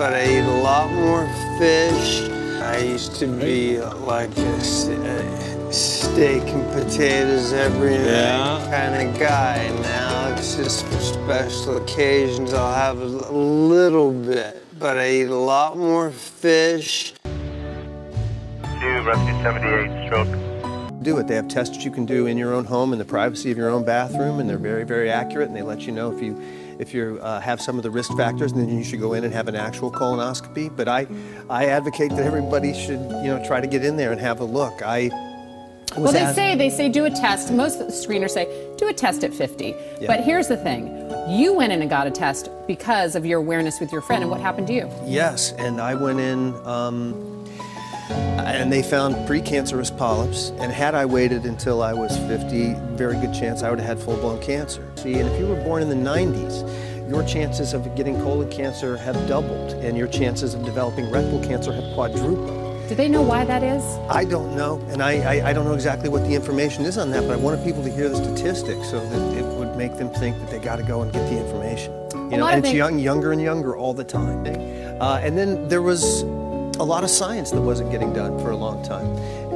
but I eat a lot more fish. I used to be like a steak and potatoes every night kind of guy. Now it's just for special occasions. I'll have a little bit, but I eat a lot more fish. 2, rescue 78, stroke. Do it. They have tests you can do in your own home in the privacy of your own bathroom, and they're very, very accurate, and they let you know if you have some of the risk factors, and then you should go in and have an actual colonoscopy. But I advocate that everybody should, try to get in there and have a look. Well, they say do a test. Most screeners say do a test at 50. Yeah. But here's the thing. You went in and got a test because of your awareness with your friend, and what happened to you? Yes, and I went in and they found precancerous polyps, and had I waited until I was 50, very good chance I would have had full-blown cancer. See, and if you were born in the 90s, your chances of getting colon cancer have doubled, and your chances of developing rectal cancer have quadrupled. Do they know why that is? I don't know, and I don't know exactly what the information is on that, but I wanted people to hear the statistics so that it would make them think that they got to go and get the information. And it's younger and younger all the time. And then there was a lot of science that wasn't getting done for a long time,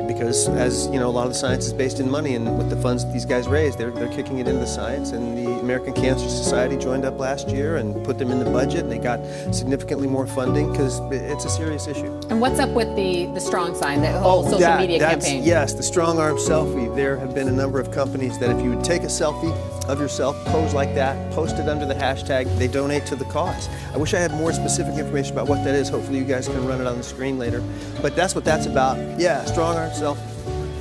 because as you know, a lot of the science is based in money, and with the funds that these guys raise, they're kicking it into the science. And the American Cancer Society joined up last year and put them in the budget, and they got significantly more funding because it's a serious issue. And what's up with the strong sign, the whole social media campaign? Yes, the strong arm selfie. There have been a number of companies that if you would take a selfie of yourself, pose like that, post it under the hashtag, they donate to the cause. I wish I had more specific information about what that is. Hopefully you guys can run it on the screen later. But that's what that's about. Yeah, strong arm selfie.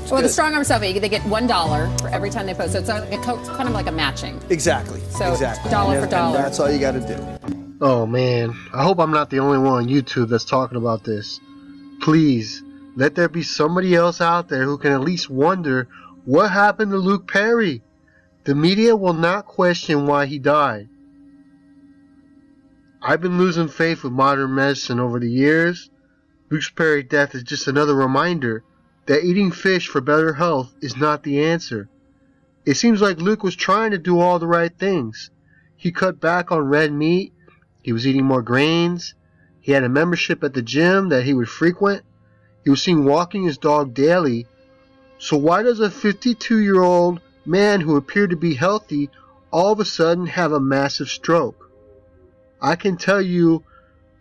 Well, the strong arm selfie, they get $1 for every time they post. So it's kind of like a matching. Exactly. So exactly. Dollar for dollar. And that's all you got to do. Oh man, I hope I'm not the only one on YouTube that's talking about this. Please, let there be somebody else out there who can at least wonder what happened to Luke Perry. The media will not question why he died. I've been losing faith with modern medicine over the years. Luke Perry's death is just another reminder that eating fish for better health is not the answer. It seems like Luke was trying to do all the right things. He cut back on red meat. He was eating more grains. He had a membership at the gym that he would frequent. He was seen walking his dog daily. So why does a 52-year-old man who appeared to be healthy all of a sudden have a massive stroke? I can tell you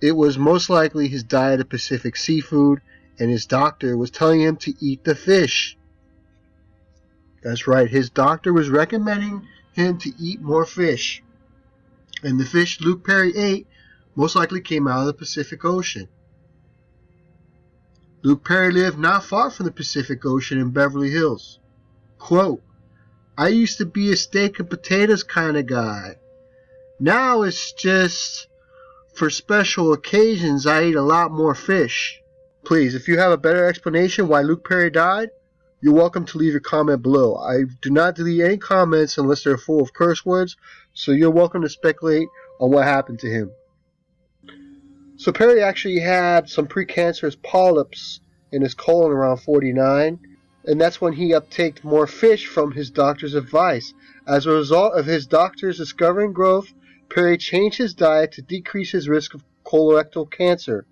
it was most likely his diet of Pacific seafood, and his doctor was telling him to eat the fish. That's right, his doctor was recommending him to eat more fish. And the fish Luke Perry ate most likely came out of the Pacific Ocean. Luke Perry lived not far from the Pacific Ocean in Beverly Hills. Quote, "I used to be a steak and potatoes kind of guy. Now it's just for special occasions I eat a lot more fish." Please, if you have a better explanation why Luke Perry died, you're welcome to leave your comment below. I do not delete any comments unless they're full of curse words, so you're welcome to speculate on what happened to him. So Perry actually had some precancerous polyps in his colon around 49, and that's when he uptaked more fish from his doctor's advice. As a result of his doctor's discovering growth, Perry changed his diet to decrease his risk of colorectal cancer.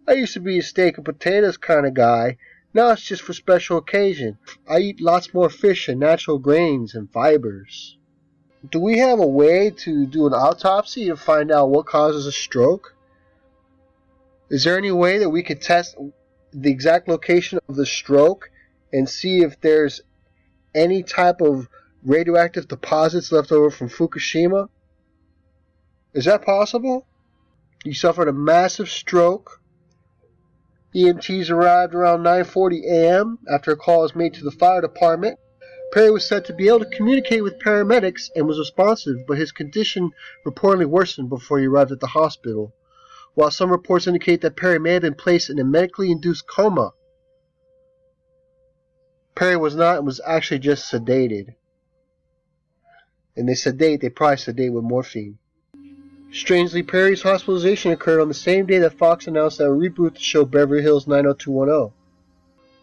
"I used to be a steak and potatoes kind of guy. Now it's just for special occasion. I eat lots more fish and natural grains and fibers." Do we have a way to do an autopsy to find out what causes a stroke? Is there any way that we could test the exact location of the stroke and see if there's any type of radioactive deposits left over from Fukushima? Is that possible? He suffered a massive stroke. EMTs arrived around 9:40 a.m. after a call was made to the fire department. Perry was said to be able to communicate with paramedics and was responsive, but his condition reportedly worsened before he arrived at the hospital. While some reports indicate that Perry may have been placed in a medically induced coma, Perry was not and was actually just sedated. And they probably sedate with morphine. Strangely, Perry's hospitalization occurred on the same day that Fox announced that a reboot to show Beverly Hills 90210.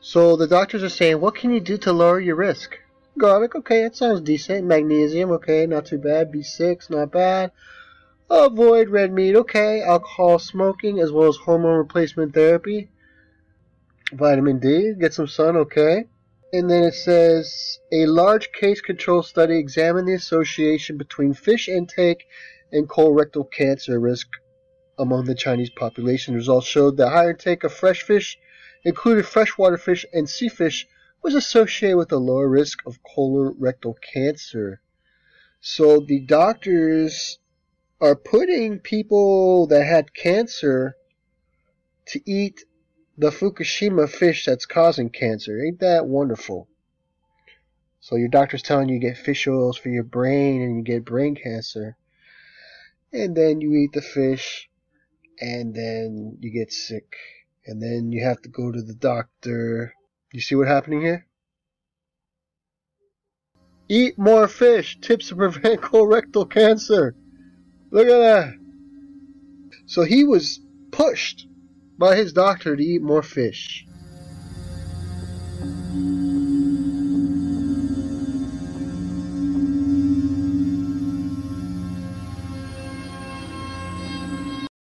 So the doctors are saying, what can you do to lower your risk? Garlic, okay, that sounds decent. Magnesium, okay, not too bad. B6, not bad. Avoid red meat, okay. Alcohol, smoking, as well as hormone replacement therapy. Vitamin D, get some sun, okay. And then it says, a large case control study examined the association between fish intake and colorectal cancer risk among the Chinese population. Results showed that higher intake of fresh fish, including freshwater fish and sea fish, was associated with a lower risk of colorectal cancer. So the doctors are putting people that had cancer to eat the Fukushima fish that's causing cancer. Ain't that wonderful? So your doctor's telling you get fish oils for your brain and you get brain cancer. And then you eat the fish and then you get sick. And then you have to go to the doctor. You see what's happening here? Eat more fish. Tips to prevent colorectal cancer. Look at that. So he was pushed by his doctor to eat more fish.